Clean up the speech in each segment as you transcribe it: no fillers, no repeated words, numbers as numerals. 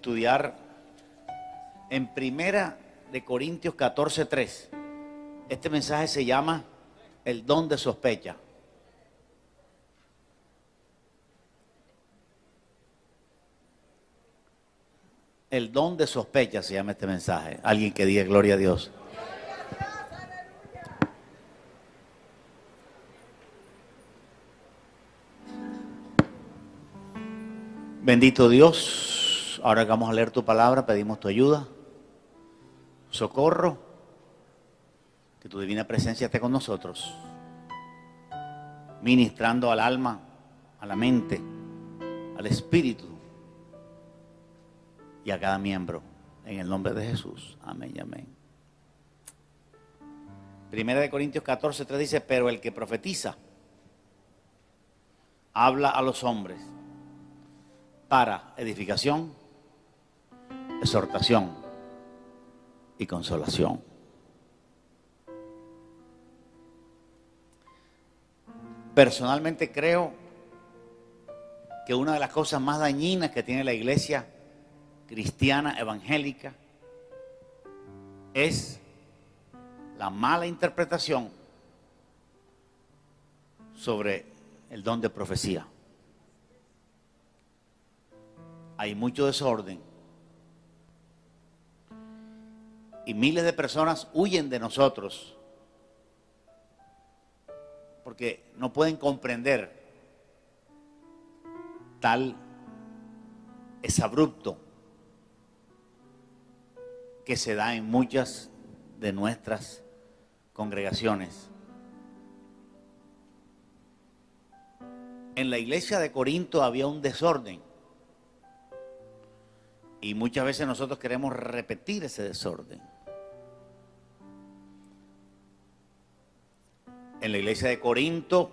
estudiar en Primera de Corintios 14:3. Este mensaje se llama El don de sospecha. El don de sospecha se llama este mensaje. Alguien que diga gloria a Dios. Bendito Dios, ahora que vamos a leer tu palabra, pedimos tu ayuda, socorro, que tu divina presencia esté con nosotros, ministrando al alma, a la mente, al espíritu y a cada miembro, en el nombre de Jesús. Amén y amén. Primera de Corintios 14:3 dice, pero el que profetiza habla a los hombres para edificación, exhortación y consolación. Personalmente creo que una de las cosas más dañinas que tiene la iglesia cristiana evangélica es la mala interpretación sobre el don de profecía. Hay mucho desorden y miles de personas huyen de nosotros porque no pueden comprender tal exabrupto que se da en muchas de nuestras congregaciones. En la iglesia de Corinto había un desorden. Y muchas veces nosotros queremos repetir ese desorden. En la iglesia de Corinto,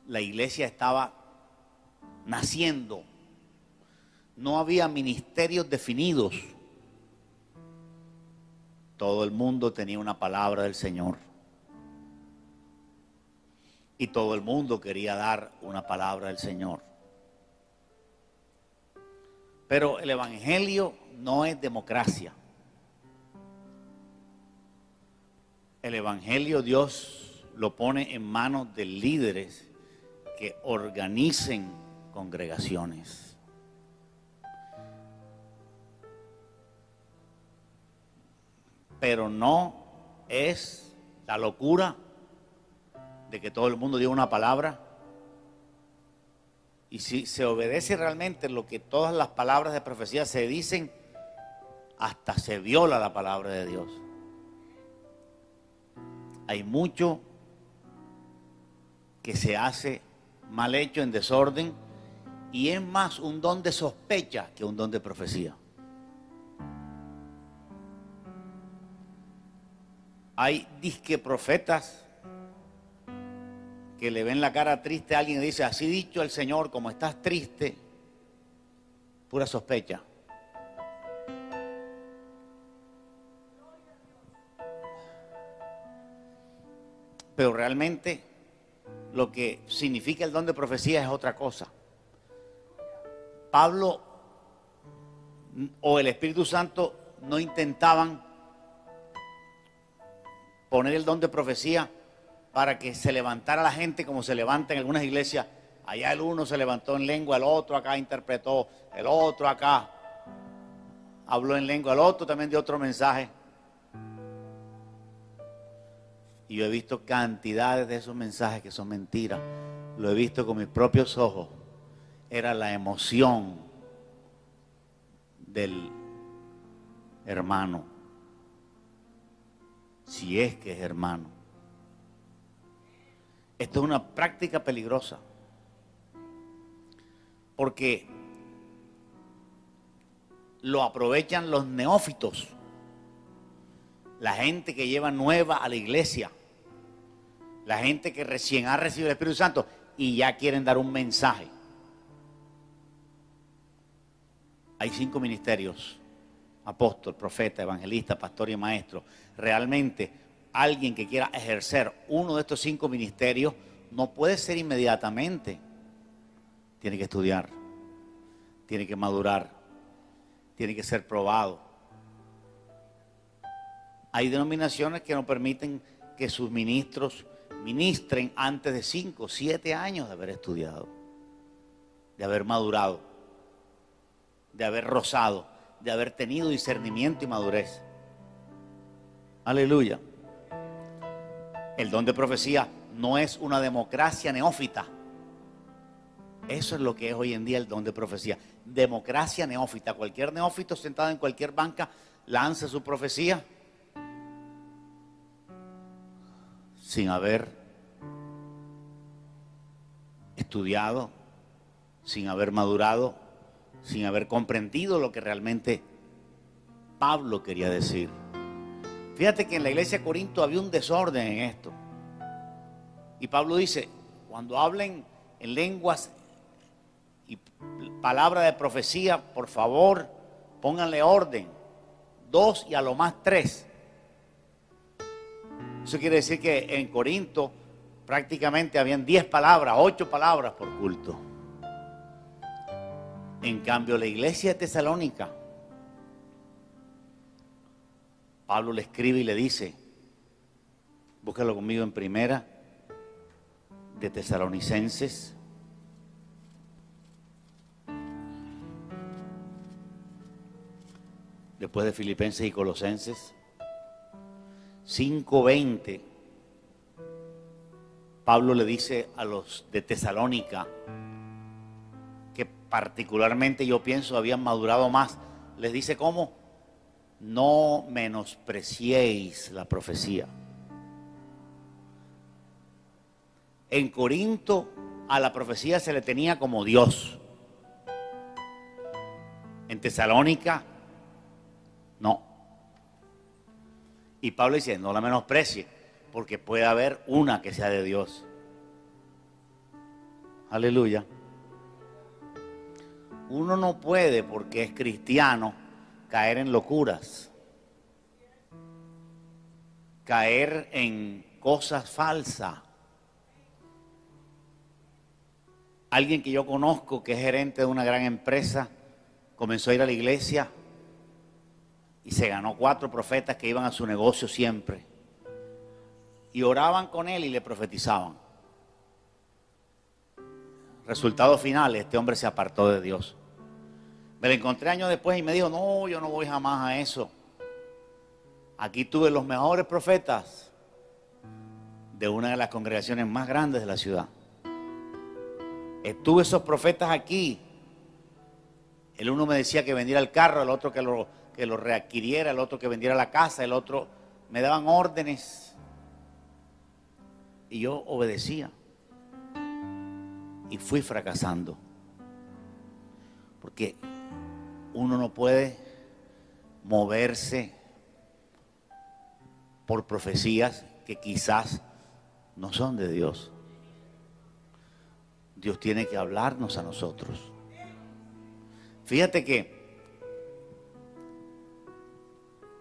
la iglesia estaba naciendo. No había ministerios definidos. Todo el mundo tenía una palabra del Señor. Y todo el mundo quería dar una palabra del Señor. Pero el evangelio no es democracia. El evangelio Dios lo pone en manos de líderes que organicen congregaciones. Pero no es la locura de que todo el mundo diga una palabra. Y si se obedece realmente lo que todas las palabras de profecía se dicen, hasta se viola la palabra de Dios. Hay mucho que se hace mal hecho, en desorden, y es más un don de sospecha que un don de profecía. Hay disque profetas que le ven la cara triste a alguien y dice, así dicho el Señor, como estás triste, pura sospecha. Pero realmente lo que significa el don de profecía es otra cosa. Pablo o el Espíritu Santo no intentaban poner el don de profecía para que se levantara la gente como se levanta en algunas iglesias. Allá el uno se levantó en lengua, el otro acá interpretó, el otro acá habló en lengua, el otro también dio otro mensaje. Y yo he visto cantidades de esos mensajes que son mentiras. Lo he visto con mis propios ojos. Era la emoción del hermano, si es que es hermano. Esto es una práctica peligrosa, porque lo aprovechan los neófitos, la gente que lleva nueva a la iglesia, la gente que recién ha recibido el Espíritu Santo y ya quieren dar un mensaje. Hay 5 ministerios: apóstol, profeta, evangelista, pastor y maestro. Realmente alguien que quiera ejercer uno de estos 5 ministerios no puede ser inmediatamente. Tiene que estudiar, tiene que madurar, tiene que ser probado. Hay denominaciones que no permiten que sus ministros ministren antes de 5 o 7 años de haber estudiado, de haber madurado, de haber rozado, de haber tenido discernimiento y madurez. Aleluya. El don de profecía no es una democracia neófita. Eso es lo que es hoy en día el don de profecía. Democracia neófita. Cualquier neófito sentado en cualquier banca lanza su profecía sin haber estudiado, sin haber madurado, sin haber comprendido lo que realmente Pablo quería decir. Fíjate que en la iglesia de Corinto había un desorden en esto. Y Pablo dice, cuando hablen en lenguas y palabra de profecía, por favor, pónganle orden. 2 y a lo más 3. Eso quiere decir que en Corinto prácticamente habían 10 palabras, 8 palabras por culto. En cambio, la iglesia de Tesalónica, Pablo le escribe y le dice, búscalo conmigo en primera de Tesalonicenses, después de Filipenses y Colosenses, 5:20, Pablo le dice a los de Tesalónica, que particularmente yo pienso habían madurado más, les dice cómo: no menospreciéis la profecía. En Corinto a la profecía se le tenía como Dios. En Tesalónica no. Y Pablo dice, no la menosprecie, porque puede haber una que sea de Dios. Aleluya. Uno no puede, porque es cristiano, caer en locuras, caer en cosas falsas. Alguien que yo conozco, que es gerente de una gran empresa, comenzó a ir a la iglesia y se ganó 4 profetas que iban a su negocio siempre y oraban con él y le profetizaban. Resultado final, este hombre se apartó de Dios. Me lo encontré años después y me dijo, no, yo no voy jamás a eso. Aquí tuve los mejores profetas de una de las congregaciones más grandes de la ciudad. Estuve esos profetas aquí. El uno me decía que vendiera el carro, el otro que lo readquiriera, el otro que vendiera la casa, el otro me daban órdenes. Y yo obedecía. Y fui fracasando. Porque uno no puede moverse por profecías que quizás no son de Dios. Dios tiene que hablarnos a nosotros. Fíjate que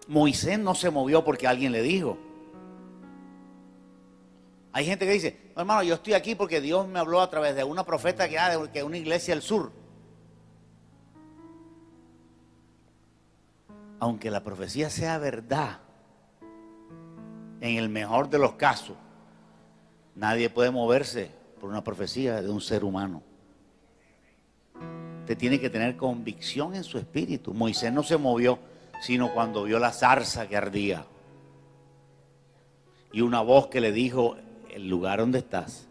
Moisés no se movió porque alguien le dijo. Hay gente que dice, no, hermano, yo estoy aquí porque Dios me habló a través de una profeta que es una iglesia del sur. Aunque la profecía sea verdad, en el mejor de los casos, nadie puede moverse por una profecía de un ser humano. Usted tiene que tener convicción en su espíritu. Moisés no se movió sino cuando vio la zarza que ardía y una voz que le dijo, el lugar donde estás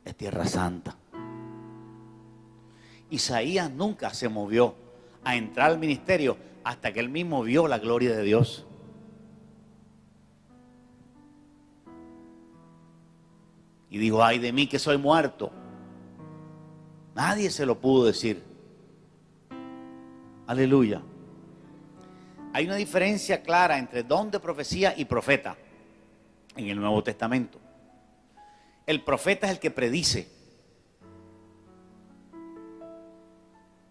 es tierra santa. Isaías nunca se movió a entrar al ministerio hasta que él mismo vio la gloria de Dios. Y dijo, ay de mí que soy muerto. Nadie se lo pudo decir. Aleluya. Hay una diferencia clara entre don de profecía y profeta en el Nuevo Testamento. El profeta es el que predice,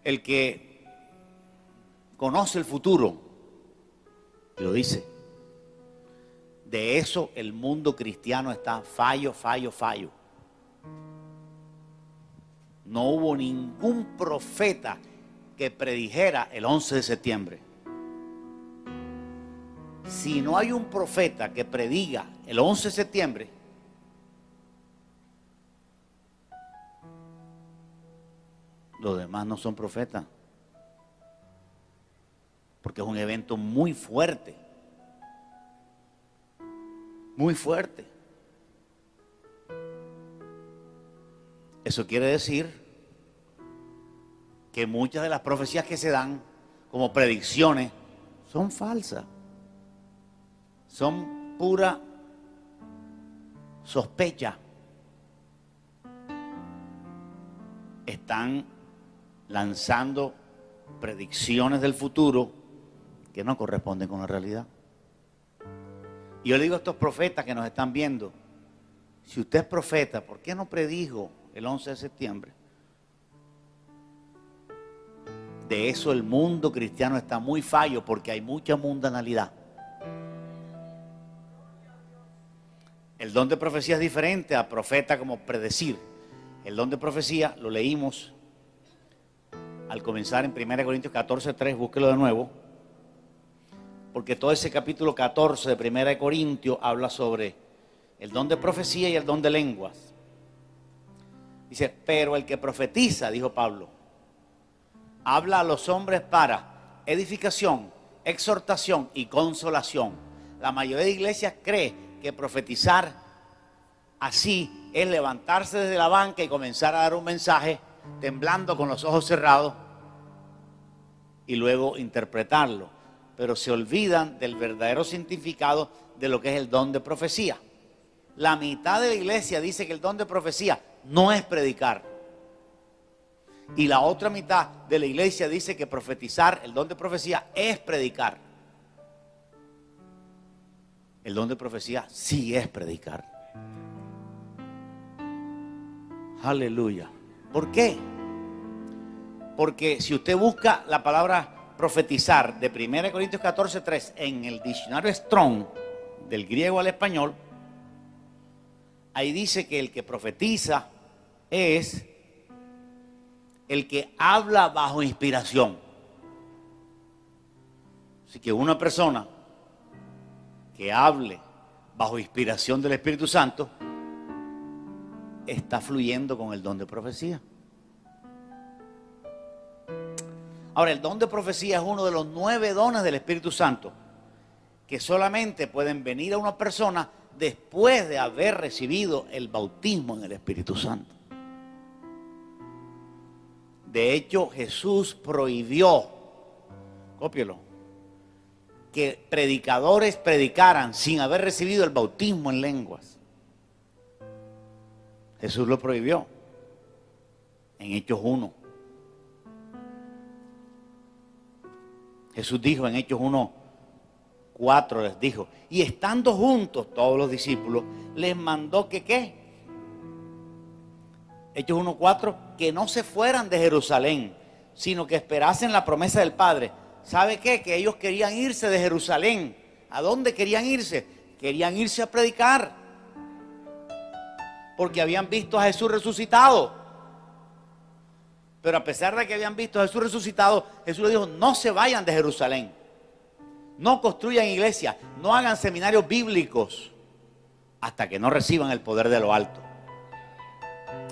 el que conoce el futuro y lo dice. De eso el mundo cristiano está fallo. No hubo ningún profeta que predijera el 11 de septiembre. Si no hay un profeta que prediga el 11 de septiembre, los demás no son profetas. Porque es un evento muy fuerte. Muy fuerte. Eso quiere decir que muchas de las profecías que se dan como predicciones son falsas. Son pura sospecha. Están lanzando predicciones del futuro que no corresponden con la realidad. Y yo le digo a estos profetas que nos están viendo, si usted es profeta, ¿por qué no predijo el 11 de septiembre? De eso el mundo cristiano está muy fallo porque hay mucha mundanalidad. El don de profecía es diferente a profeta como predecir. El don de profecía lo leímos al comenzar en 1 Corintios 14:3, búsquelo de nuevo. Porque todo ese capítulo 14 de 1 Corintios habla sobre el don de profecía y el don de lenguas. Dice, pero el que profetiza, dijo Pablo, habla a los hombres para edificación, exhortación y consolación. La mayoría de iglesias cree que profetizar así es levantarse desde la banca y comenzar a dar un mensaje temblando con los ojos cerrados y luego interpretarlo. Pero se olvidan del verdadero significado de lo que es el don de profecía. La mitad de la iglesia dice que el don de profecía no es predicar. Y la otra mitad de la iglesia dice que profetizar, el don de profecía, es predicar. El don de profecía sí es predicar. Aleluya. ¿Por qué? Porque si usted busca la palabra profetizar de 1 Corintios 14:3 en el diccionario Strong, del griego al español, ahí dice que el que profetiza es el que habla bajo inspiración. Así que una persona que hable bajo inspiración del Espíritu Santo está fluyendo con el don de profecía. Ahora, el don de profecía es uno de los 9 dones del Espíritu Santo que solamente pueden venir a una persona después de haber recibido el bautismo en el Espíritu Santo. De hecho, Jesús prohibió, cópielo, que predicadores predicaran sin haber recibido el bautismo en lenguas. Jesús lo prohibió en Hechos 1. Jesús dijo en Hechos 1:4, les dijo, y estando juntos todos los discípulos, les mandó que ¿qué? Hechos 1:4, que no se fueran de Jerusalén, sino que esperasen la promesa del Padre. ¿Sabe qué? Que ellos querían irse de Jerusalén. ¿A dónde querían irse? Querían irse a predicar. Porque habían visto a Jesús resucitado. Pero a pesar de que habían visto a Jesús resucitado, Jesús les dijo, no se vayan de Jerusalén. No construyan iglesias, no hagan seminarios bíblicos hasta que no reciban el poder de lo alto.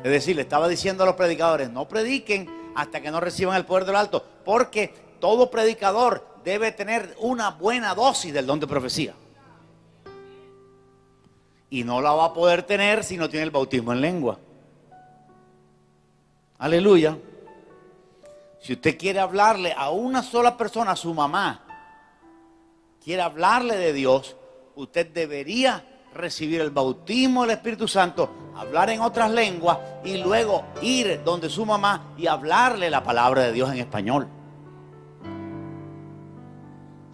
Es decir, le estaba diciendo a los predicadores, no prediquen hasta que no reciban el poder de lo alto, porque todo predicador debe tener una buena dosis del don de profecía. Y no la va a poder tener si no tiene el bautismo en lengua. Aleluya. Si usted quiere hablarle a una sola persona, a su mamá, quiere hablarle de Dios, usted debería recibir el bautismo del Espíritu Santo, hablar en otras lenguas y luego ir donde su mamá y hablarle la palabra de Dios en español.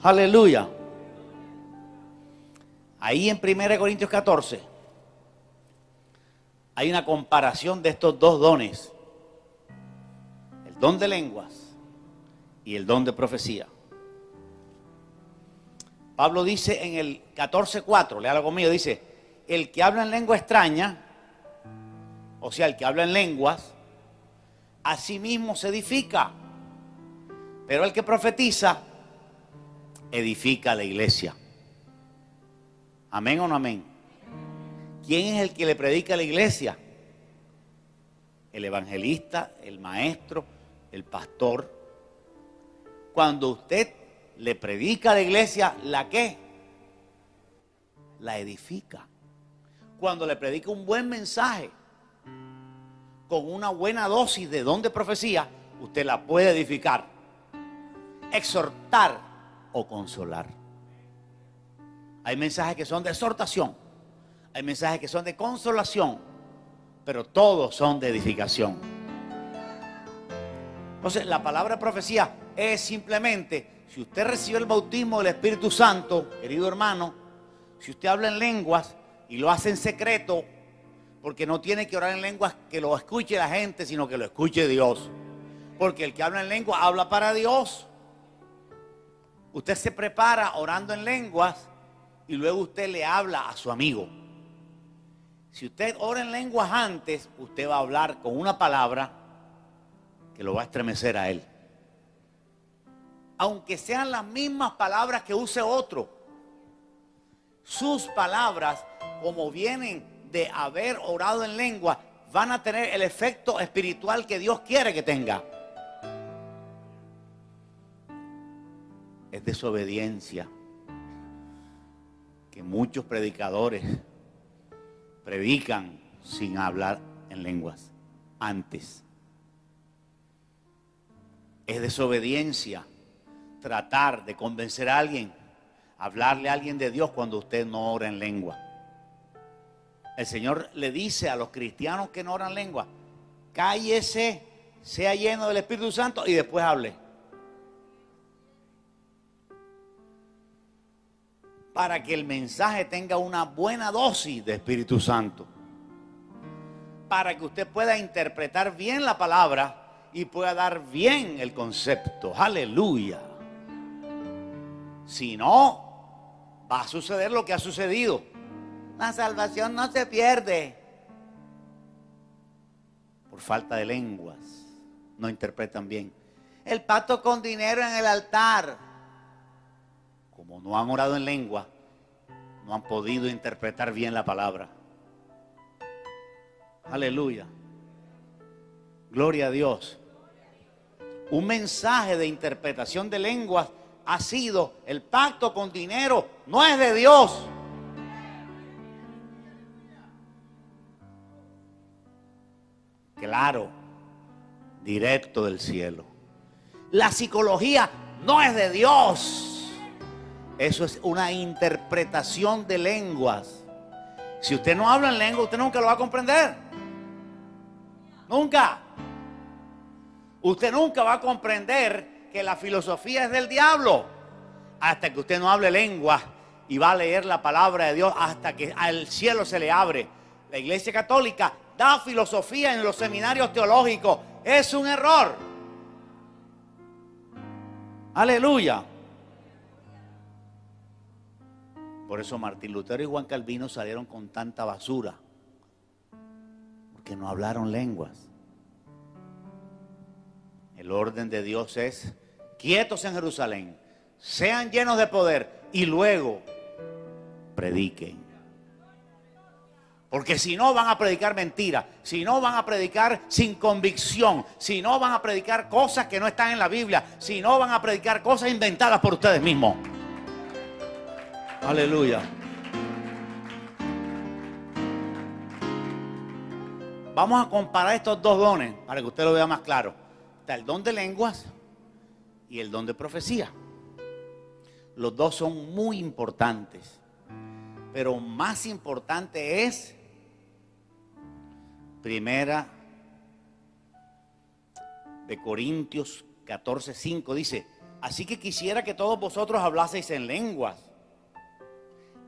Aleluya. Ahí en 1 Corintios 14 hay una comparación de estos dos dones. El don de lenguas y el don de profecía. Pablo dice en el 14:4, léalo conmigo, dice, el que habla en lengua extraña, o sea, el que habla en lenguas, a sí mismo se edifica. Pero el que profetiza edifica la iglesia. ¿Amén o no amén? ¿Quién es el que le predica a la iglesia? El evangelista, el maestro, el pastor. Cuando usted le predica a la iglesia, ¿la qué? La edifica. Cuando le predica un buen mensaje, con una buena dosis de don de profecía, usted la puede edificar, exhortar o consolar. Hay mensajes que son de exhortación, hay mensajes que son de consolación, pero todos son de edificación. Entonces, la palabra profecía es simplemente, si usted recibe el bautismo del Espíritu Santo, querido hermano, si usted habla en lenguas y lo hace en secreto, porque no tiene que orar en lenguas que lo escuche la gente, sino que lo escuche Dios. Porque el que habla en lengua habla para Dios. Usted se prepara orando en lenguas y luego usted le habla a su amigo. Si usted ora en lenguas antes, usted va a hablar con una palabra que lo va a estremecer a él. Aunque sean las mismas palabras que use otro, sus palabras, como vienen de haber orado en lengua, van a tener el efecto espiritual que Dios quiere que tenga. Es desobediencia que muchos predicadores predican sin hablar en lenguas antes. Es desobediencia tratar de convencer a alguien, hablarle a alguien de Dios cuando usted no ora en lengua. El Señor le dice a los cristianos que no oran lengua: cállese, sea lleno del Espíritu Santo y después hable. Para que el mensaje tenga una buena dosis de Espíritu Santo. Para que usted pueda interpretar bien la palabra y pueda dar bien el concepto. Aleluya. Si no, va a suceder lo que ha sucedido. La salvación no se pierde. Por falta de lenguas. No interpretan bien. El pacto con dinero en el altar. Como no han orado en lengua, no han podido interpretar bien la palabra. Aleluya. Gloria a Dios. Un mensaje de interpretación de lenguas ha sido: el pacto con dinero no es de Dios. Claro, directo del cielo. La psicología no es de Dios. Eso es una interpretación de lenguas. Si usted no habla en lengua, usted nunca lo va a comprender. Nunca. Usted nunca va a comprender que la filosofía es del diablo hasta que usted no hable lengua y va a leer la palabra de Dios hasta que al cielo se le abre. La Iglesia Católica da filosofía en los seminarios teológicos. Es un error. Aleluya. Por eso Martín Lutero y Juan Calvino salieron con tanta basura, porque no hablaron lenguas. El orden de Dios es: quietos en Jerusalén, sean llenos de poder y luego prediquen. Porque si no, van a predicar mentira, si no, van a predicar sin convicción, si no, van a predicar cosas que no están en la Biblia, si no, van a predicar cosas inventadas por ustedes mismos. Aleluya. Vamos a comparar estos dos dones para que usted lo vea más claro. Está el don de lenguas y el don de profecía. Los dos son muy importantes, pero más importante es Primera de Corintios 14:5 dice: así que quisiera que todos vosotros hablaseis en lenguas,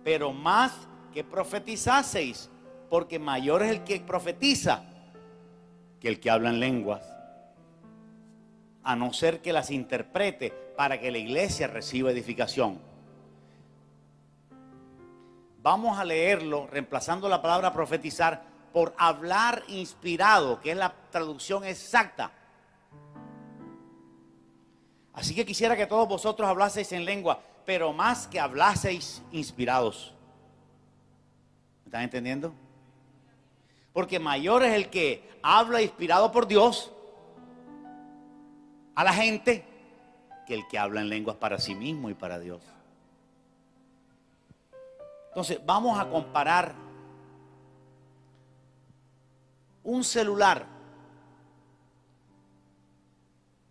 pero más que profetizaseis, porque mayor es el que profetiza que el que habla en lenguas, a no ser que las interprete para que la iglesia reciba edificación. Vamos a leerlo reemplazando la palabra profetizar por hablar inspirado, que es la traducción exacta. Así que quisiera que todos vosotros hablaseis en lengua, pero más que hablaseis inspirados. ¿Me están entendiendo? Porque mayor es el que habla inspirado por Dios a la gente que el que habla en lenguas para sí mismo y para Dios. Entonces vamos a comparar un celular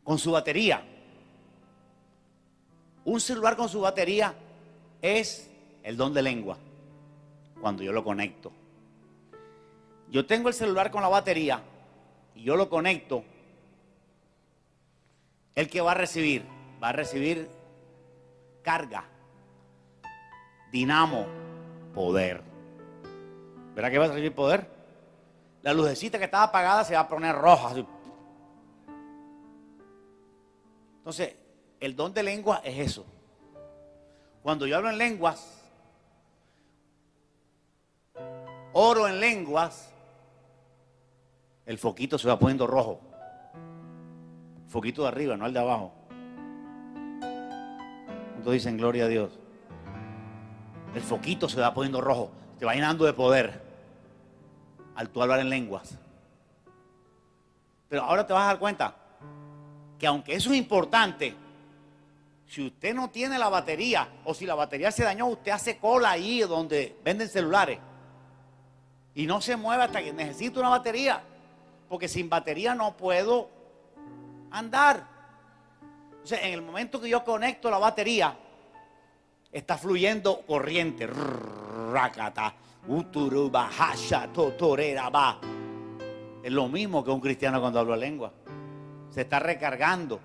con su batería. Un celular con su batería es el don de lengua, cuando yo lo conecto. Yo tengo el celular con la batería y yo lo conecto. ¿El que va a recibir? Va a recibir carga, dinamo, poder. ¿Verdad que va a recibir poder? La lucecita que estaba apagada se va a poner roja. Así. Entonces, el don de lengua es eso. Cuando yo hablo en lenguas, oro en lenguas, el foquito se va poniendo rojo. El foquito de arriba, no el de abajo. ¿Cuántos dicen gloria a Dios? El foquito se va poniendo rojo, te va llenando de poder al tú hablar en lenguas. Pero ahora te vas a dar cuenta que aunque eso es importante, si usted no tiene la batería o si la batería se dañó, usted hace cola ahí donde venden celulares y no se mueve hasta que necesite una batería, porque sin batería no puedo andar. Entonces, en el momento que yo conecto la batería, está fluyendo corriente. Es lo mismo que un cristiano cuando habla lengua. Se está recargando.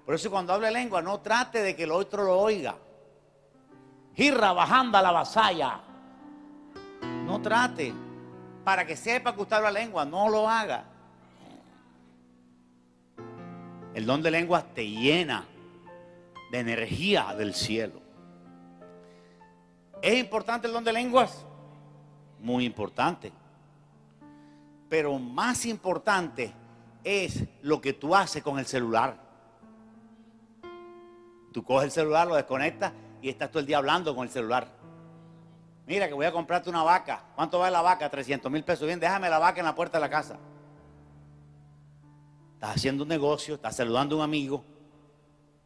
Por eso cuando hable lengua, no trate de que el otro lo oiga. Girra bajando a la vasalla. No trate. Para que sepa que usted habla lengua, no lo haga. El don de lenguas te llena de energía del cielo. ¿Es importante el don de lenguas? Muy importante. Pero más importante es lo que tú haces con el celular. Tú coges el celular, lo desconectas y estás todo el día hablando con el celular. Mira que voy a comprarte una vaca. ¿Cuánto vale la vaca? 300,000 pesos. Bien, déjame la vaca en la puerta de la casa. Estás haciendo un negocio, estás saludando a un amigo.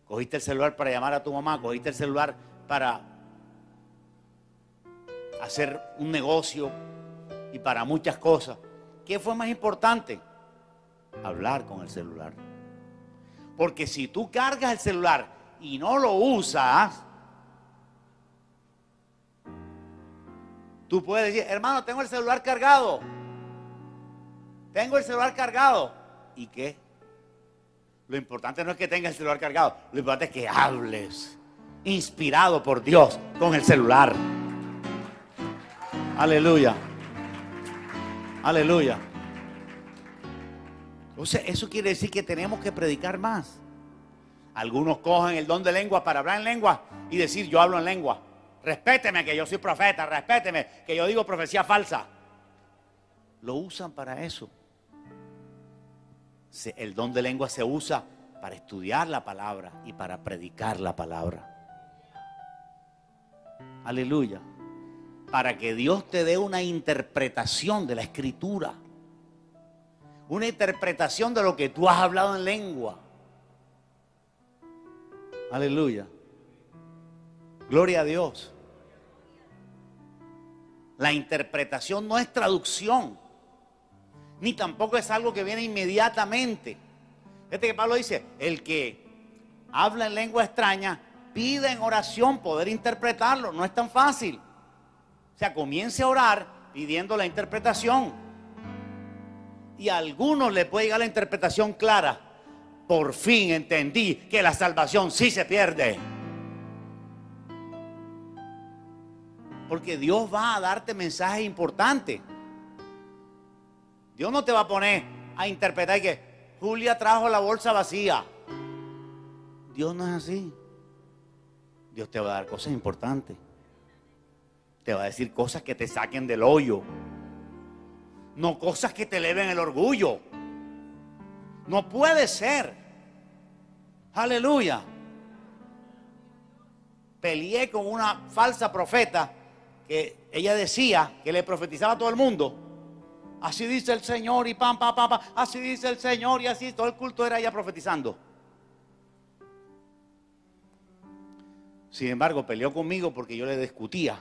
Cogiste el celular para llamar a tu mamá, cogiste el celular para hacer un negocio y para muchas cosas. ¿Qué fue más importante? Hablar con el celular. Porque si tú cargas el celular y no lo usas, tú puedes decir, hermano, tengo el celular cargado. Tengo el celular cargado. ¿Y qué? Lo importante no es que tengas el celular cargado. Lo importante es que hables, inspirado por Dios, con el celular. Aleluya. Aleluya. O sea, eso quiere decir que tenemos que predicar más. Algunos cogen el don de lengua para hablar en lengua y decir, yo hablo en lengua. Respéteme que yo soy profeta, respéteme que yo digo profecía falsa. Lo usan para eso. El don de lengua se usa para estudiar la palabra y para predicar la palabra. Aleluya. Para que Dios te dé una interpretación de la escritura. Una interpretación de lo que tú has hablado en lengua. Aleluya. Gloria a Dios. La interpretación no es traducción, ni tampoco es algo que viene inmediatamente. Fíjate que Pablo dice, el que habla en lengua extraña, pide en oración poder interpretarlo. No es tan fácil. O sea, comience a orar pidiendo la interpretación. Y a algunos le puede llegar la interpretación clara. Por fin entendí que la salvación sí se pierde. Porque Dios va a darte mensajes importantes. Dios no te va a poner a interpretar que Julia trajo la bolsa vacía. Dios no es así. Dios te va a dar cosas importantes. Te va a decir cosas que te saquen del hoyo. No cosas que te eleven el orgullo. No puede ser. Aleluya. peleé con una falsa profeta que ella decía que le profetizaba a todo el mundo. Así dice el Señor y pam, pam, pam, pam, así dice el Señor y así, todo el culto era ella profetizando. Sin embargo, peleó conmigo porque yo le discutía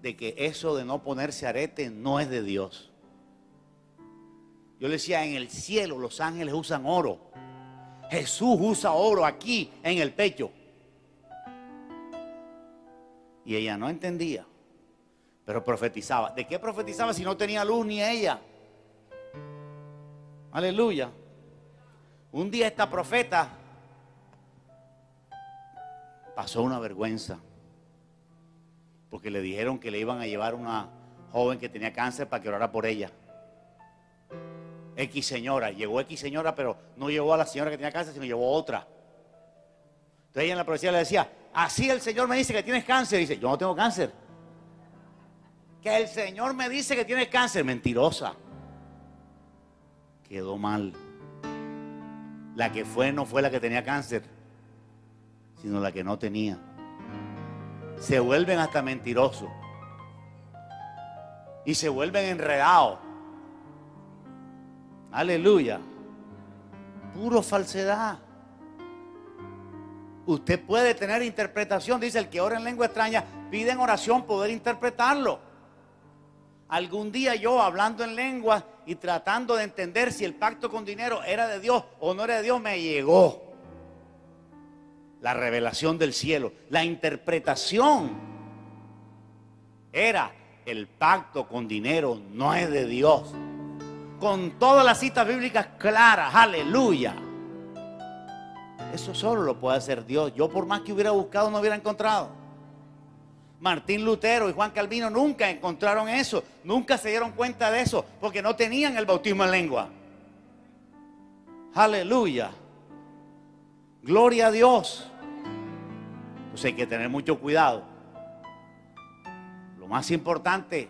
de que eso de no ponerse arete no es de Dios. Yo le decía, en el cielo los ángeles usan oro. Jesús usa oro aquí en el pecho. Y ella no entendía, pero profetizaba. ¿De qué profetizaba si no tenía luz ni ella? Aleluya. Un día esta profeta pasó una vergüenza porque le dijeron que le iban a llevar una joven que tenía cáncer para que orara por ella. X señora, llegó X señora, pero no llevó a la señora que tenía cáncer, sino llevó a otra. Entonces ella en la profecía le decía, así el Señor me dice que tienes cáncer. Y dice, yo no tengo cáncer. Que el Señor me dice que tienes cáncer. Mentirosa. Quedó mal. La que fue no fue la que tenía cáncer, sino la que no tenía. Se vuelven hasta mentirosos. Y se vuelven enredados. Aleluya. Puro falsedad. Usted puede tener interpretación. Dice, el que ora en lengua extraña pide en oración poder interpretarlo. Algún día yo hablando en lengua y tratando de entender si el pacto con dinero era de Dios o no era de Dios, me llegó la revelación del cielo. La interpretación era, el pacto con dinero no es de Dios. Con todas las citas bíblicas claras, aleluya. Eso solo lo puede hacer Dios. Yo por más que hubiera buscado no hubiera encontrado. Martín Lutero y Juan Calvino nunca encontraron eso. Nunca se dieron cuenta de eso porque no tenían el bautismo en lengua. Aleluya. Gloria a Dios. Entonces hay que tener mucho cuidado. Lo más importante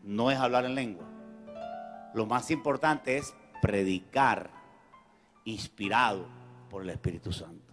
no es hablar en lengua. Lo más importante es predicar inspirado por el Espíritu Santo.